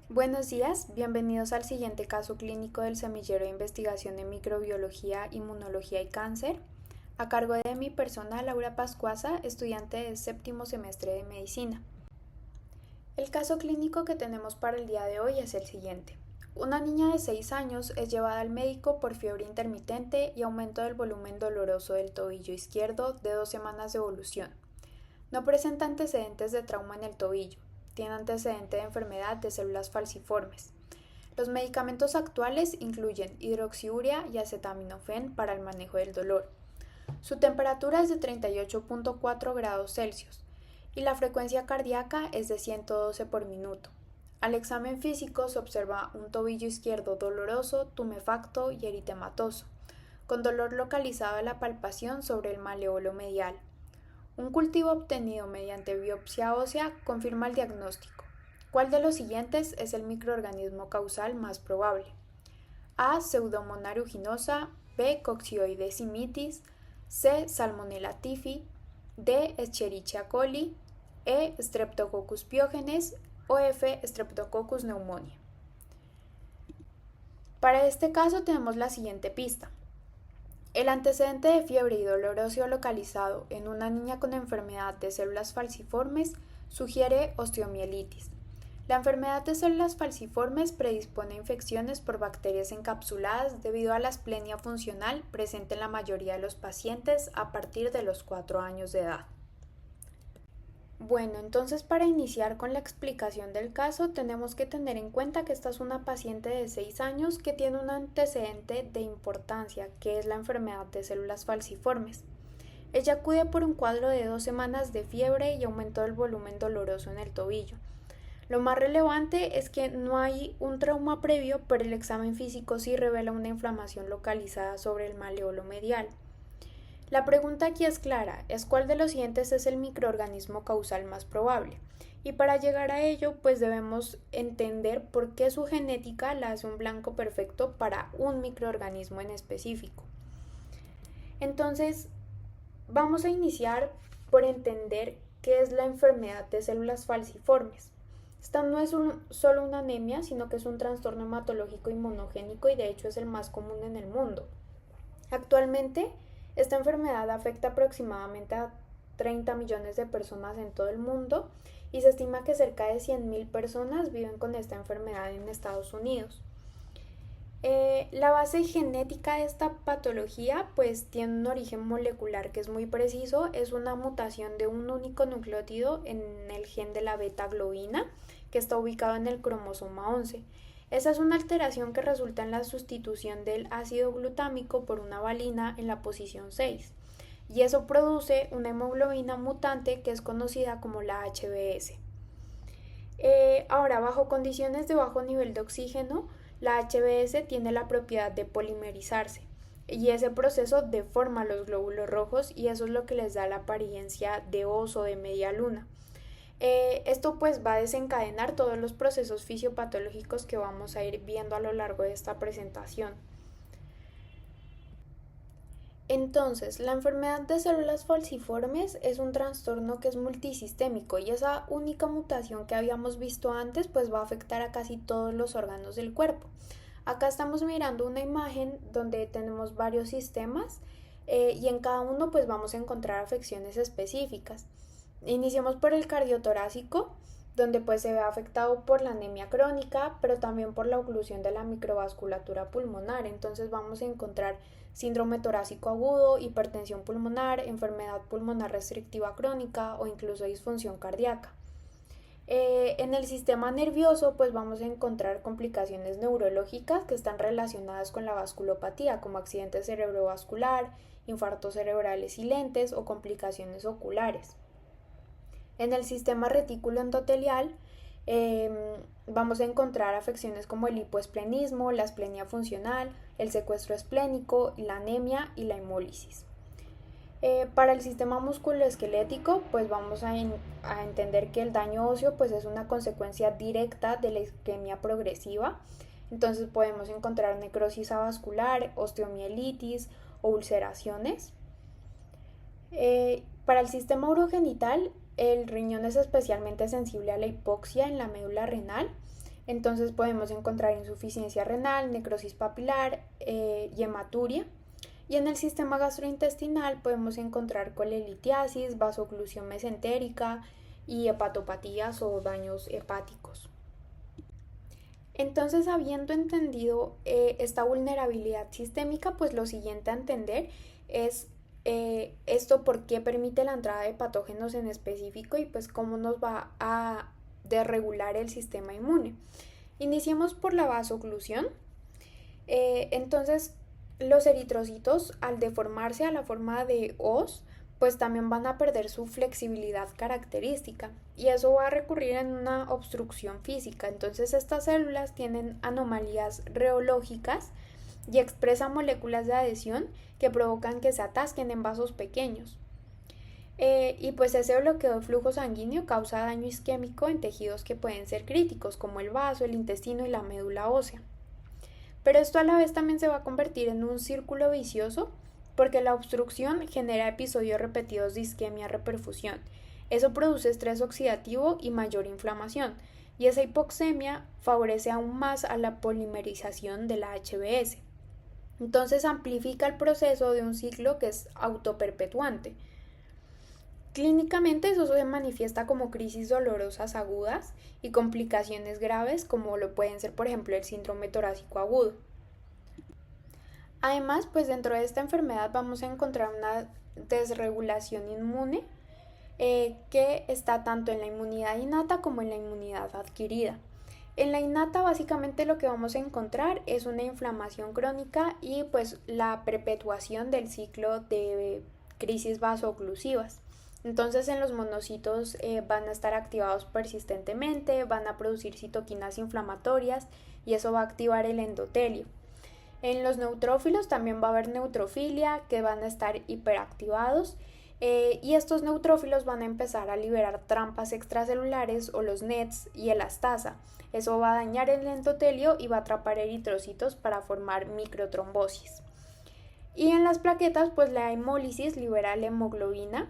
Buenos días, bienvenidos al siguiente caso clínico del semillero de investigación en microbiología, inmunología y cáncer, a cargo de mi persona Laura Pascuasa, estudiante de séptimo semestre de medicina. El caso clínico que tenemos para el día de hoy es el siguiente. Una niña de 6 años es llevada al médico por fiebre intermitente y aumento del volumen doloroso del tobillo izquierdo de 2 semanas de evolución. No presenta antecedentes de trauma en el tobillo. Tiene antecedente de enfermedad de células falciformes. Los medicamentos actuales incluyen hidroxiurea y acetaminofén para el manejo del dolor. Su temperatura es de 38.4 grados Celsius y la frecuencia cardíaca es de 112 por minuto. Al examen físico se observa un tobillo izquierdo doloroso, tumefacto y eritematoso, con dolor localizado a la palpación sobre el maleolo medial. Un cultivo obtenido mediante biopsia ósea confirma el diagnóstico. ¿Cuál de los siguientes es el microorganismo causal más probable? A. Pseudomonas aeruginosa, B. Coccidioides simitis, C. Salmonella typhi, D. Escherichia coli, E. Streptococcus pyogenes o F. Streptococcus pneumoniae. Para este caso tenemos la siguiente pista. El antecedente de fiebre y dolor óseo localizado en una niña con enfermedad de células falciformes sugiere osteomielitis. La enfermedad de células falciformes predispone a infecciones por bacterias encapsuladas debido a la asplenia funcional presente en la mayoría de los pacientes a partir de los 4 años de edad. Bueno, entonces para iniciar con la explicación del caso tenemos que tener en cuenta que esta es una paciente de 6 años que tiene un antecedente de importancia, que es la enfermedad de células falciformes. Ella acude por un cuadro de 2 semanas de fiebre y aumento del volumen doloroso en el tobillo. Lo más relevante es que no hay un trauma previo, pero el examen físico sí revela una inflamación localizada sobre el maleolo medial. La pregunta aquí es clara, es cuál de los siguientes es el microorganismo causal más probable. Y para llegar a ello, pues debemos entender por qué su genética la hace un blanco perfecto para un microorganismo en específico. Entonces, vamos a iniciar por entender qué es la enfermedad de células falciformes. Esta no es solo una anemia, sino que es un trastorno hematológico inmunogénico y de hecho es el más común en el mundo. Actualmente, esta enfermedad afecta aproximadamente a 30 millones de personas en todo el mundo y se estima que cerca de 100.000 personas viven con esta enfermedad en Estados Unidos. La base genética de esta patología pues tiene un origen molecular que es muy preciso, es una mutación de un único nucleótido en el gen de la beta globina que está ubicado en el cromosoma 11. Esa es una alteración que resulta en la sustitución del ácido glutámico por una valina en la posición 6 y eso produce una hemoglobina mutante que es conocida como la HbS. Ahora, bajo condiciones de bajo nivel de oxígeno, la HbS tiene la propiedad de polimerizarse y ese proceso deforma los glóbulos rojos y eso es lo que les da la apariencia de oso de media luna. Esto pues va a desencadenar todos los procesos fisiopatológicos que vamos a ir viendo a lo largo de esta presentación. Entonces, la enfermedad de células falciformes es un trastorno que es multisistémico y esa única mutación que habíamos visto antes pues va a afectar a casi todos los órganos del cuerpo. Acá estamos mirando una imagen donde tenemos varios sistemas y en cada uno pues vamos a encontrar afecciones específicas. Iniciamos por el cardiotorácico, donde pues se ve afectado por la anemia crónica, pero también por la oclusión de la microvasculatura pulmonar. Entonces vamos a encontrar síndrome torácico agudo, hipertensión pulmonar, enfermedad pulmonar restrictiva crónica o incluso disfunción cardíaca. En el sistema nervioso pues vamos a encontrar complicaciones neurológicas que están relacionadas con la vasculopatía, como accidente cerebrovascular, infartos cerebrales y lentes o complicaciones oculares. En el sistema retículo endotelial vamos a encontrar afecciones como el hipoesplenismo, la esplenia funcional, el secuestro esplénico, la anemia y la hemólisis. Para el sistema musculoesquelético, pues vamos a entender que el daño óseo pues es una consecuencia directa de la isquemia progresiva. Entonces podemos encontrar necrosis avascular, osteomielitis o ulceraciones. Para el sistema urogenital, el riñón es especialmente sensible a la hipoxia en la médula renal, Entonces podemos encontrar insuficiencia renal, necrosis papilar y hematuria. Y en el sistema gastrointestinal podemos encontrar colelitiasis, vasoclusión mesentérica y hepatopatías o daños hepáticos. Entonces, habiendo entendido esta vulnerabilidad sistémica, pues lo siguiente a entender es esto por qué permite la entrada de patógenos en específico y pues cómo nos va a desregular el sistema inmune. Iniciemos por la vasoclusión. Entonces, los eritrocitos, al deformarse a la forma de hoz, pues también van a perder su flexibilidad característica y eso va a recurrir en una obstrucción física. Entonces estas células tienen anomalías reológicas y expresan moléculas de adhesión que provocan que se atasquen en vasos pequeños. Y pues ese bloqueo de flujo sanguíneo causa daño isquémico en tejidos que pueden ser críticos, como el vaso, el intestino y la médula ósea. Pero esto a la vez también se va a convertir en un círculo vicioso porque la obstrucción genera episodios repetidos de isquemia-reperfusión. Eso produce estrés oxidativo y mayor inflamación, y esa hipoxemia favorece aún más a la polimerización de la HBS. Entonces amplifica el proceso de un ciclo que es autoperpetuante. Clínicamente eso se manifiesta como crisis dolorosas agudas y complicaciones graves como lo pueden ser por ejemplo el síndrome torácico agudo. Además, pues dentro de esta enfermedad vamos a encontrar una desregulación inmune que está tanto en la inmunidad innata como en la inmunidad adquirida. En la innata básicamente lo que vamos a encontrar es una inflamación crónica y pues la perpetuación del ciclo de crisis vasooclusivas. Entonces en los monocitos van a estar activados persistentemente, van a producir citoquinas inflamatorias y eso va a activar el endotelio. En los neutrófilos también va a haber neutrofilia que van a estar hiperactivados y estos neutrófilos van a empezar a liberar trampas extracelulares o los NETs y elastasa. Eso va a dañar el endotelio y va a atrapar eritrocitos para formar microtrombosis. Y en las plaquetas pues la hemólisis libera la hemoglobina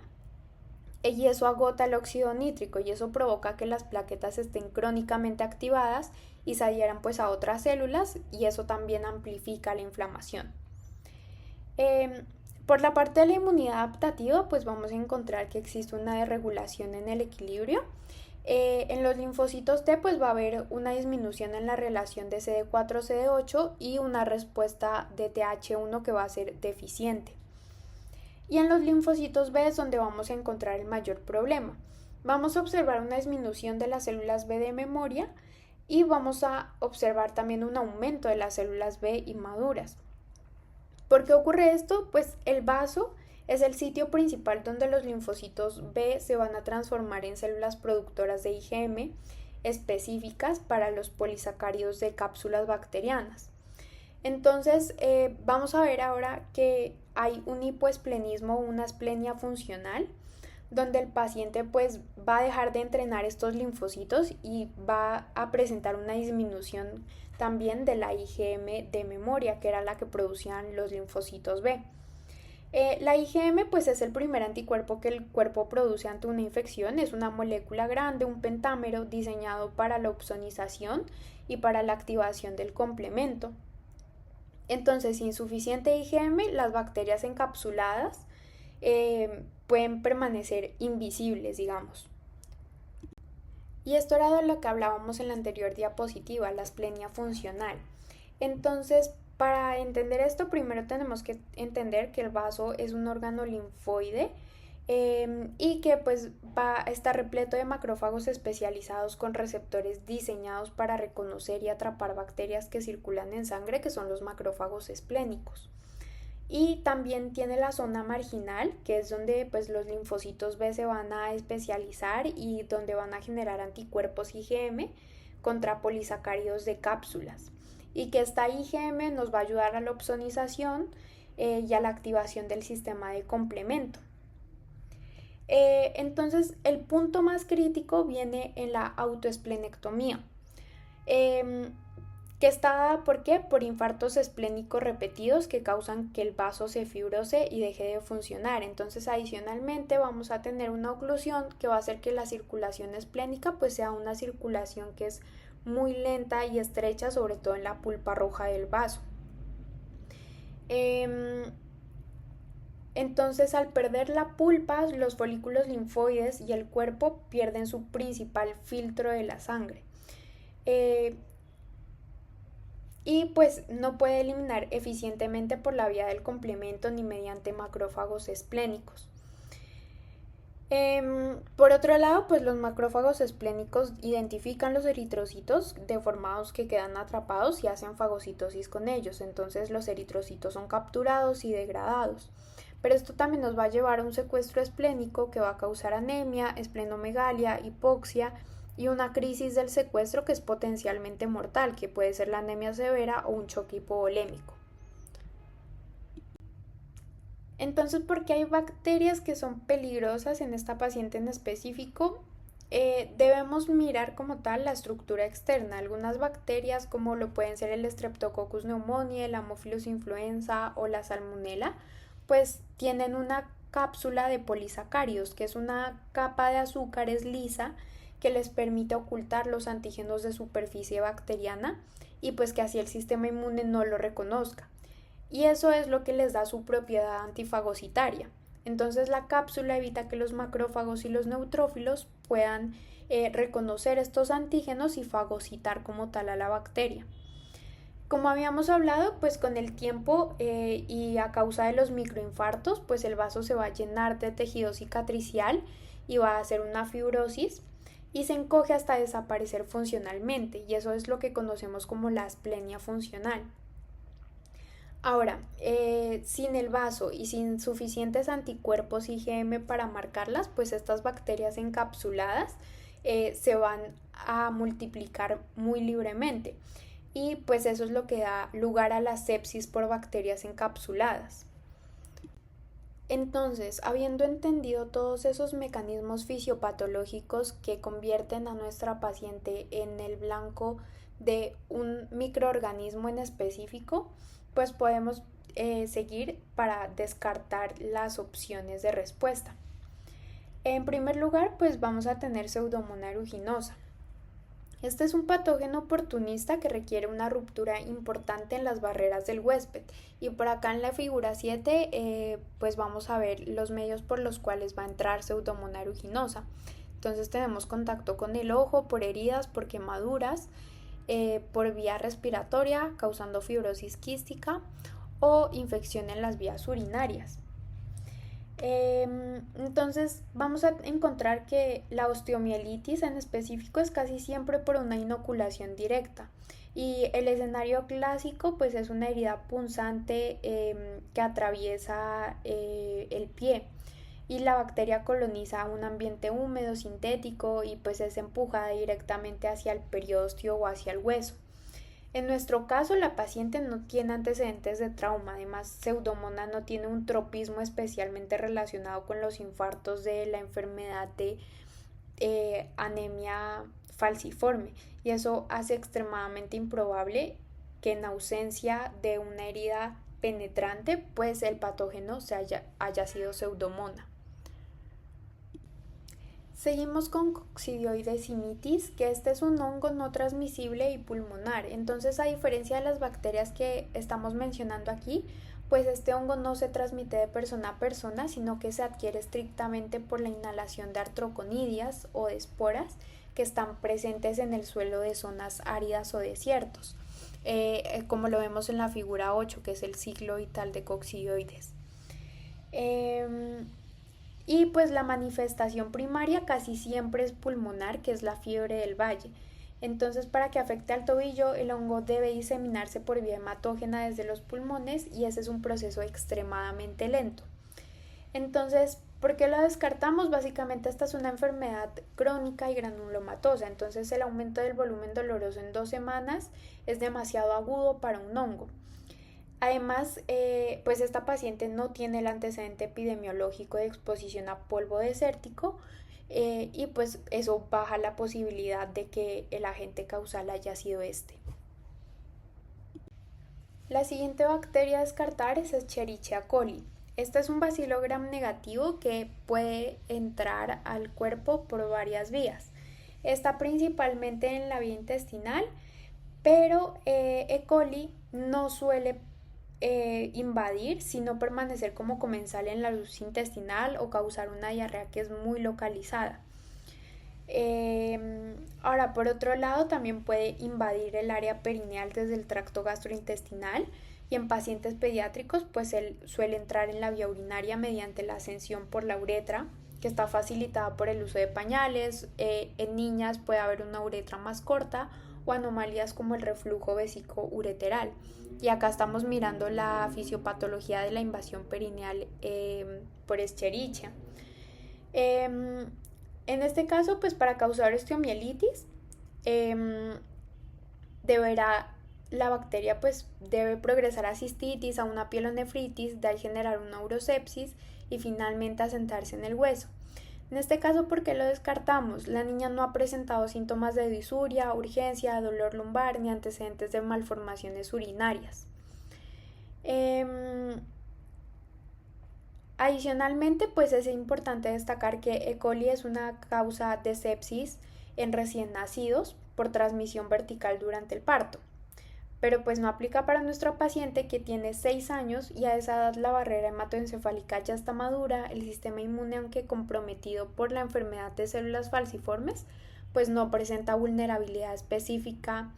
y eso agota el óxido nítrico y eso provoca que las plaquetas estén crónicamente activadas y se adhieran pues a otras células y eso también amplifica la inflamación. Por la parte de la inmunidad adaptativa pues vamos a encontrar que existe una desregulación en el equilibrio. En los linfocitos T pues va a haber una disminución en la relación de CD4-CD8 y una respuesta de TH1 que va a ser deficiente. Y en los linfocitos B es donde vamos a encontrar el mayor problema. Vamos a observar una disminución de las células B de memoria y vamos a observar también un aumento de las células B inmaduras. ¿Por qué ocurre esto? Pues el vaso es el sitio principal donde los linfocitos B se van a transformar en células productoras de IgM específicas para los polisacáridos de cápsulas bacterianas. Entonces vamos a ver ahora que hay un hipoesplenismo, una esplenia funcional, donde el paciente pues va a dejar de entrenar estos linfocitos y va a presentar una disminución también de la IgM de memoria, que era la que producían los linfocitos B. La IgM pues es el primer anticuerpo que el cuerpo produce ante una infección, es una molécula grande, un pentámero diseñado para la opsonización y para la activación del complemento. Entonces, sin suficiente IgM, las bacterias encapsuladas pueden permanecer invisibles, digamos. Y esto era de lo que hablábamos en la anterior diapositiva, la esplenia funcional. Entonces, para entender esto, primero tenemos que entender que el vaso es un órgano linfoide y que pues va a estar repleto de macrófagos especializados con receptores diseñados para reconocer y atrapar bacterias que circulan en sangre, que son los macrófagos esplénicos. Y también tiene la zona marginal, que es donde pues, los linfocitos B se van a especializar y donde van a generar anticuerpos IgM contra polisacáridos de cápsulas. Y que esta IgM nos va a ayudar a la opsonización y a la activación del sistema de complemento. Entonces, el punto más crítico viene en la autoesplenectomía, que está dada ¿por qué? Por infartos esplénicos repetidos que causan que el vaso se fibrose y deje de funcionar. Entonces, adicionalmente vamos a tener una oclusión que va a hacer que la circulación esplénica pues sea una circulación que es muy lenta y estrecha, sobre todo en la pulpa roja del vaso. Entonces, al perder la pulpa, los folículos linfoides y el cuerpo pierden su principal filtro de la sangre. Y pues no puede eliminar eficientemente por la vía del complemento ni mediante macrófagos esplénicos. Por otro lado, pues los macrófagos esplénicos identifican los eritrocitos deformados que quedan atrapados y hacen fagocitosis con ellos. Entonces los eritrocitos son capturados y degradados. Pero esto también nos va a llevar a un secuestro esplénico que va a causar anemia, esplenomegalia, hipoxia y una crisis del secuestro que es potencialmente mortal, que puede ser la anemia severa o un choque hipovolémico. Entonces, ¿por qué hay bacterias que son peligrosas en esta paciente en específico? Debemos mirar como tal la estructura externa. Algunas bacterias, como lo pueden ser el Streptococcus pneumoniae, el Haemophilus influenza o la Salmonella, pues tienen una cápsula de polisacáridos, que es una capa de azúcares lisa que les permite ocultar los antígenos de superficie bacteriana y pues que así el sistema inmune no lo reconozca. Y eso es lo que les da su propiedad antifagocitaria. Entonces la cápsula evita que los macrófagos y los neutrófilos puedan reconocer estos antígenos y fagocitar como tal a la bacteria. Como habíamos hablado, pues con el tiempo y a causa de los microinfartos, pues el vaso se va a llenar de tejido cicatricial y va a hacer una fibrosis y se encoge hasta desaparecer funcionalmente, y eso es lo que conocemos como la asplenia funcional. Ahora, sin el vaso y sin suficientes anticuerpos IgM para marcarlas, pues estas bacterias encapsuladas se van a multiplicar muy libremente, y pues eso es lo que da lugar a la sepsis por bacterias encapsuladas. Entonces, habiendo entendido todos esos mecanismos fisiopatológicos que convierten a nuestra paciente en el blanco de un microorganismo en específico, pues podemos seguir para descartar las opciones de respuesta. En primer lugar, pues vamos a tener Pseudomonas aeruginosa. Este es un patógeno oportunista que requiere una ruptura importante en las barreras del huésped, y por acá en la figura 7 pues vamos a ver los medios por los cuales va a entrar Pseudomonas aeruginosa. Entonces tenemos contacto con el ojo por heridas, por quemaduras, por vía respiratoria causando fibrosis quística o infección en las vías urinarias. Entonces vamos a encontrar que la osteomielitis en específico es casi siempre por una inoculación directa, y el escenario clásico pues es una herida punzante que atraviesa el pie, y la bacteria coloniza un ambiente húmedo sintético y pues es empujada directamente hacia el periósteo o hacia el hueso. En nuestro caso, la paciente no tiene antecedentes de trauma. Además, Pseudomonas no tiene un tropismo especialmente relacionado con los infartos de la enfermedad de anemia falciforme, y eso hace extremadamente improbable que en ausencia de una herida penetrante, pues el patógeno haya sido Pseudomonas. Seguimos con coccidioides simitis, que este es un hongo no transmisible y pulmonar. Entonces, a diferencia de las bacterias que estamos mencionando aquí, pues este hongo no se transmite de persona a persona, sino que se adquiere estrictamente por la inhalación de artroconidias o de esporas que están presentes en el suelo de zonas áridas o desiertos, como lo vemos en la figura 8, que es el ciclo vital de coccidioides. Y pues la manifestación primaria casi siempre es pulmonar, que es la fiebre del valle. Entonces, para que afecte al tobillo, el hongo debe diseminarse por vía hematógena desde los pulmones, y ese es un proceso extremadamente lento. Entonces, ¿por qué lo descartamos? Básicamente esta es una enfermedad crónica y granulomatosa, entonces el aumento del volumen doloroso en 2 semanas es demasiado agudo para un hongo. Además, pues esta paciente no tiene el antecedente epidemiológico de exposición a polvo desértico, y pues eso baja la posibilidad de que el agente causal haya sido este. La siguiente bacteria a descartar es Escherichia coli. Este es un bacilo gram negativo que puede entrar al cuerpo por varias vías. Está principalmente en la vía intestinal, pero E. coli no suele invadir, sino permanecer como comensal en la luz intestinal o causar una diarrea que es muy localizada. Ahora, por otro lado, también puede invadir el área perineal desde el tracto gastrointestinal y en pacientes pediátricos pues él suele entrar en la vía urinaria mediante la ascensión por la uretra, que está facilitada por el uso de pañales. En niñas puede haber una uretra más corta o anomalías como el reflujo vesíco-ureteral. Y acá estamos mirando la fisiopatología de la invasión perineal por Escherichia. En este caso, pues para causar osteomielitis, deberá la bacteria pues debe progresar a cistitis, a una pielonefritis, de ahí generar una urosepsis y finalmente asentarse en el hueso. En este caso, ¿por qué lo descartamos? La niña no ha presentado síntomas de disuria, urgencia, dolor lumbar ni antecedentes de malformaciones urinarias. Adicionalmente, pues es importante destacar que E. coli es una causa de sepsis en recién nacidos por transmisión vertical durante el parto. Pero pues no aplica para nuestro paciente que tiene 6 años y a esa edad la barrera hematoencefálica ya está madura, el sistema inmune, aunque comprometido por la enfermedad de células falciformes, pues no presenta vulnerabilidad específica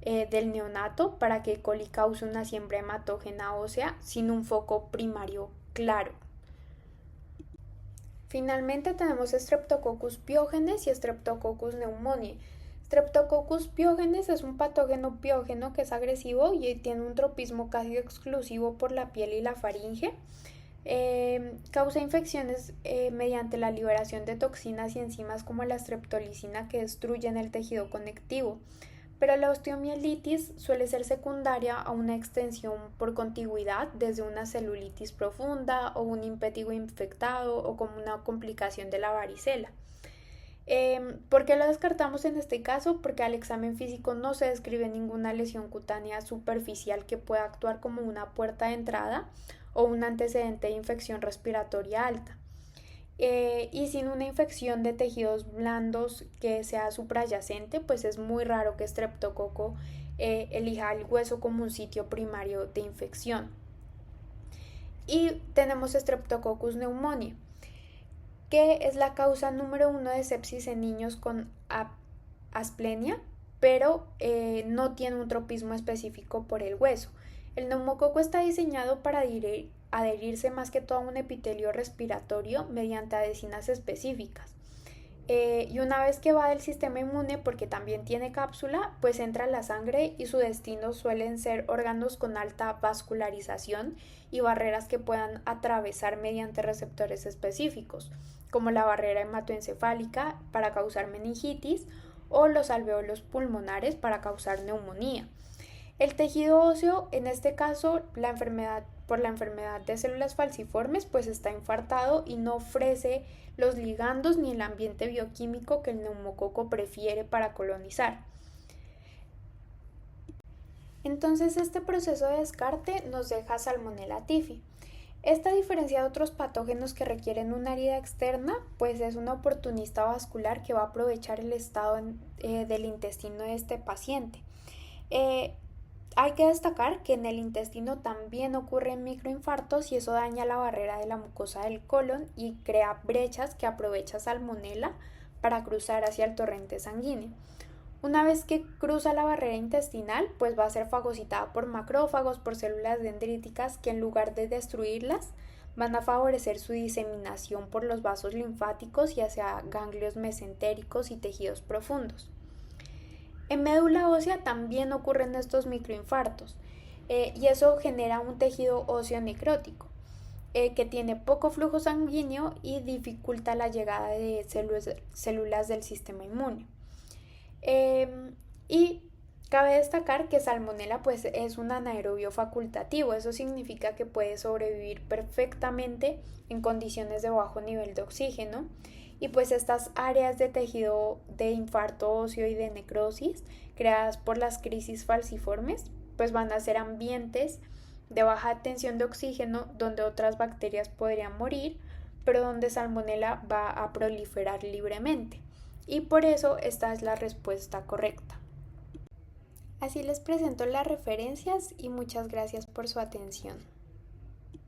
del neonato para que E. coli cause una siembra hematógena ósea sin un foco primario claro. Finalmente tenemos Streptococcus piógenes y Streptococcus pneumoniae. Streptococcus piógenes es un patógeno piógeno que es agresivo y tiene un tropismo casi exclusivo por la piel y la faringe. Causa infecciones mediante la liberación de toxinas y enzimas como la streptolicina que destruyen el tejido conectivo. Pero la osteomielitis suele ser secundaria a una extensión por contigüidad desde una celulitis profunda o un impétigo infectado o como una complicación de la varicela. ¿Por qué lo descartamos en este caso? Porque al examen físico no se describe ninguna lesión cutánea superficial que pueda actuar como una puerta de entrada o un antecedente de infección respiratoria alta. Y sin una infección de tejidos blandos que sea suprayacente, pues es muy raro que Streptococo elija el hueso como un sitio primario de infección. Y tenemos Streptococcus pneumoniae, que es la causa número 1 de sepsis en niños con asplenia, pero no tiene un tropismo específico por el hueso. El neumococo está diseñado para adherirse más que todo a un epitelio respiratorio mediante adhesinas específicas. Y una vez que va del sistema inmune, porque también tiene cápsula, pues entra a la sangre y su destino suelen ser órganos con alta vascularización y barreras que puedan atravesar mediante receptores específicos, como la barrera hematoencefálica para causar meningitis o los alveolos pulmonares para causar neumonía. El tejido óseo, en este caso, por la enfermedad de células falciformes, pues está infartado y no ofrece los ligandos ni el ambiente bioquímico que el neumococo prefiere para colonizar. Entonces, este proceso de descarte nos deja Salmonella typhi. Esta, diferencia de otros patógenos que requieren una herida externa, pues es una oportunista vascular que va a aprovechar el estado del intestino de este paciente. Hay que destacar que en el intestino también ocurren microinfartos y eso daña la barrera de la mucosa del colon y crea brechas que aprovecha Salmonella para cruzar hacia el torrente sanguíneo. Una vez que cruza la barrera intestinal, pues va a ser fagocitada por macrófagos, por células dendríticas que en lugar de destruirlas, van a favorecer su diseminación por los vasos linfáticos y hacia ganglios mesentéricos y tejidos profundos. En médula ósea también ocurren estos microinfartos y eso genera un tejido óseo necrótico que tiene poco flujo sanguíneo y dificulta la llegada de células del sistema inmune. Y cabe destacar que Salmonella pues es un anaerobio facultativo, eso significa que puede sobrevivir perfectamente en condiciones de bajo nivel de oxígeno. Y pues estas áreas de tejido de infarto óseo y de necrosis creadas por las crisis falciformes pues van a ser ambientes de baja tensión de oxígeno donde otras bacterias podrían morir, pero donde Salmonella va a proliferar libremente. y por eso esta es la respuesta correcta. Así les presento las referencias y muchas gracias por su atención.